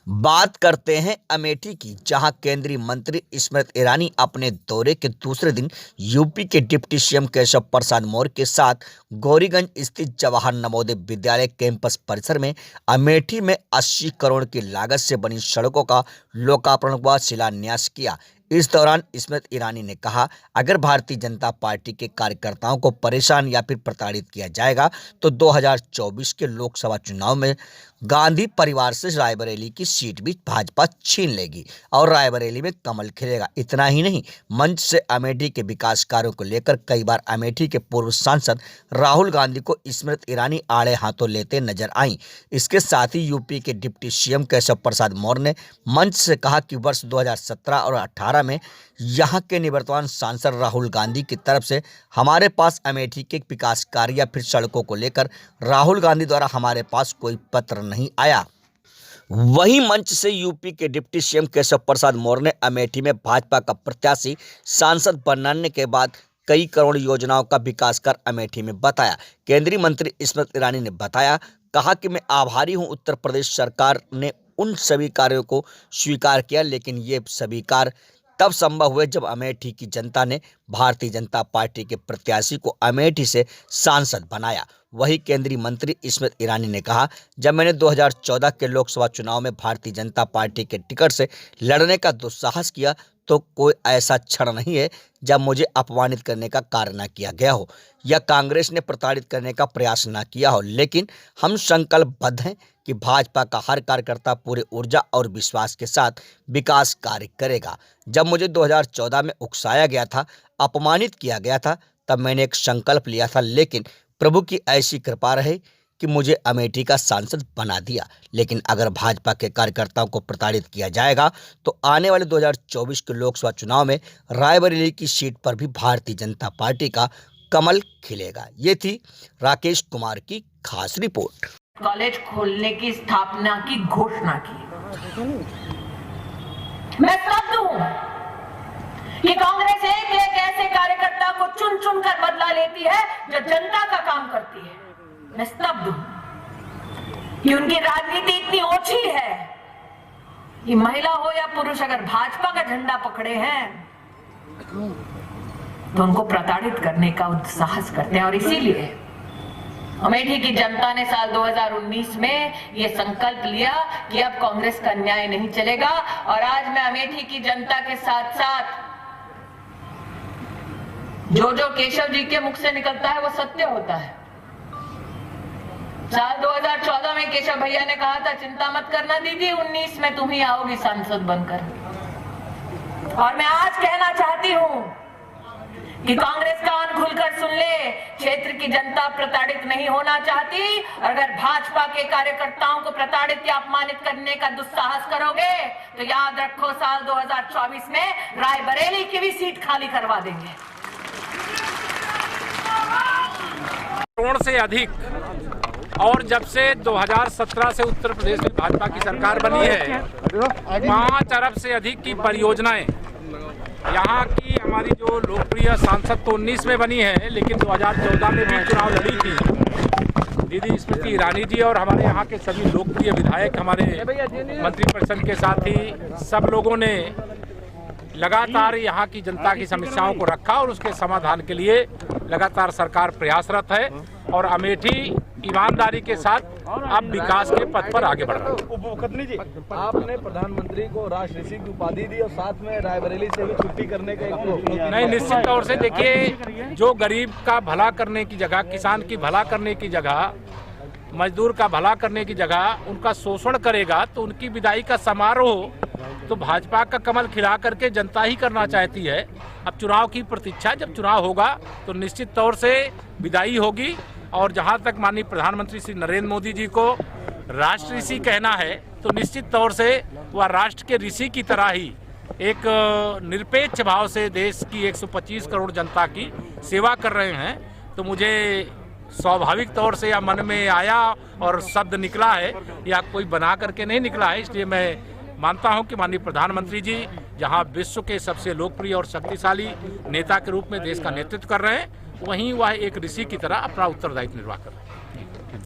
बात करते हैं अमेठी की, जहां केंद्रीय मंत्री स्मृति ईरानी अपने दौरे के दूसरे दिन यूपी के डिप्टी सीएम केशव प्रसाद मौर्य के साथ गौरीगंज स्थित जवाहर नवोदय विद्यालय कैंपस परिसर में अमेठी में 80 करोड़ की लागत से बनी सड़कों का लोकार्पण व शिलान्यास किया। इस दौरान स्मृति ईरानी ने कहा, अगर भारतीय जनता पार्टी के कार्यकर्ताओं को परेशान या फिर प्रताड़ित किया जाएगा तो 2024 के लोकसभा चुनाव में गांधी परिवार से रायबरेली की सीट भी भाजपा छीन लेगी और रायबरेली में कमल खिलेगा। इतना ही नहीं, मंच से अमेठी के विकास कार्यों को लेकर कई बार अमेठी के पूर्व सांसद राहुल गांधी को स्मृति ईरानी आड़े हाथों लेते नजर आईं। इसके साथ ही यूपी के डिप्टी सीएम केशव प्रसाद मौर्य ने मंच से कहा कि वर्ष 2017 और 18 में यहां के निवर्तमान सांसद राहुल गांधी की तरफ से हमारे पास अमेठी के विकास कार्य या फिर सड़कों को लेकर राहुल गांधी द्वारा हमारे पास कोई पत्र नहीं आया। वहीं मंच से यूपी के डिप्टी सीएम केशव प्रसाद मौर्य ने अमेठी में भाजपा का प्रत्याशी सांसद बनने के बाद कई करोड़ योजनाओं का विकास कर अमेठी में बताया। केंद्रीय मंत्री स्मृति ईरानी ने कहा कि मैं आभारी हूं, उत्तर प्रदेश सरकार ने उन सभी कार्यों को स्वीकार किया, लेकिन ये सभी कार्य तब संभव हुए जब अमेठी की जनता ने भारतीय जनता पार्टी के प्रत्याशी को अमेठी से सांसद बनाया। वहीं केंद्रीय मंत्री स्मृति ईरानी ने कहा, जब मैंने 2014 के लोकसभा चुनाव में भारतीय जनता पार्टी के टिकट से लड़ने का दुस्साहस किया तो कोई ऐसा क्षण नहीं है जब मुझे अपमानित करने का कार्य न किया गया हो या कांग्रेस ने प्रताड़ित करने का प्रयास न किया हो, लेकिन हम संकल्पबद्ध हैं कि भाजपा का हर कार्यकर्ता पूरे ऊर्जा और विश्वास के साथ विकास कार्य करेगा। जब मुझे 2014 में उकसाया गया था, अपमानित किया गया था, तब मैंने एक संकल्प लिया था, लेकिन प्रभु की ऐसी कृपा रहे कि मुझे अमेठी का सांसद बना दिया। लेकिन अगर भाजपा के कार्यकर्ताओं को प्रताड़ित किया जाएगा तो आने वाले 2024 के लोकसभा चुनाव में रायबरेली की सीट पर भी भारतीय जनता पार्टी का कमल खिलेगा। ये थी राकेश कुमार की खास रिपोर्ट। कॉलेज खोलने की स्थापना की घोषणा की। मैं स्तब्ध हूं कि कांग्रेस एक ऐसे कार्यकर्ता को चुन चुन कर बदला लेती है जो जनता का काम करती है। मैं स्तब्ध हूं कि उनकी राजनीति इतनी ओछी है कि महिला हो या पुरुष अगर भाजपा का झंडा पकड़े हैं तो उनको प्रताड़ित करने का साहस करते हैं। और इसीलिए अमेठी की जनता ने साल 2019 में यह संकल्प लिया कि अब कांग्रेस का न्याय नहीं चलेगा। और आज मैं अमेठी की जनता के साथ साथ जो केशव जी के मुख से निकलता है वो सत्य होता है। साल 2014 में केशव भैया ने कहा था, चिंता मत करना दीदी, 19 में तुम ही आओगी सांसद बनकर। और मैं आज कहना चाहती हूं कि कांग्रेस कान खुलकर सुन ले, क्षेत्र की जनता प्रताड़ित नहीं होना चाहती। अगर भाजपा के कार्यकर्ताओं को प्रताड़ित या अपमानित करने का दुस्साहस करोगे तो याद रखो, साल 2024 में रायबरेली की भी सीट खाली करवा देंगे। करोड़ से अधिक, और जब से 2017 से उत्तर प्रदेश में भाजपा की सरकार बनी है, 5 अरब से अधिक की परियोजनाएं। यहाँ की हमारी जो लोकप्रिय सांसद तो 19 में बनी है, लेकिन 2014 में भी चुनाव लड़ी थी दीदी स्मृति ईरानी जी, और हमारे यहाँ के सभी लोकप्रिय विधायक, हमारे मंत्रिपरिषद के साथ ही सब लोगों ने लगातार यहाँ की जनता की समस्याओं को रखा और उसके समाधान के लिए लगातार सरकार प्रयासरत है। और अमेठी ईमानदारी के साथ अब विकास के पथ पर आगे बढ़ रहा है। उपमुख्यमंत्री जी, आपने प्रधानमंत्री को राष्ट्र ऋषि की उपाधि दी और साथ में रायबरेली से भी छुट्टी करने का नहीं, निश्चित तौर से देखिए, जो गरीब का भला करने की जगह, किसान की भला करने की जगह, मजदूर का भला करने की जगह उनका शोषण करेगा तो उनकी विदाई का समारोह तो भाजपा का कमल खिला करके जनता ही करना चाहती है। अब चुनाव की प्रतीक्षा, जब चुनाव होगा तो निश्चित तौर से विदाई होगी। और जहां तक माननीय प्रधानमंत्री श्री नरेंद्र मोदी जी को राष्ट्र ऋषि कहना है तो निश्चित तौर से वह राष्ट्र के ऋषि की तरह ही एक निरपेक्ष भाव से देश की 125 करोड़ जनता की सेवा कर रहे हैं। तो मुझे स्वाभाविक तौर से या मन में आया और शब्द निकला है, या कोई बना करके नहीं निकला है। इसलिए मैं मानता हूं कि माननीय प्रधानमंत्री जी जहां विश्व के सबसे लोकप्रिय और शक्तिशाली नेता के रूप में देश का नेतृत्व कर रहे हैं, वहीं वह एक ऋषि की तरह अपना उत्तरदायित्व निर्वाह कर रहे हैं।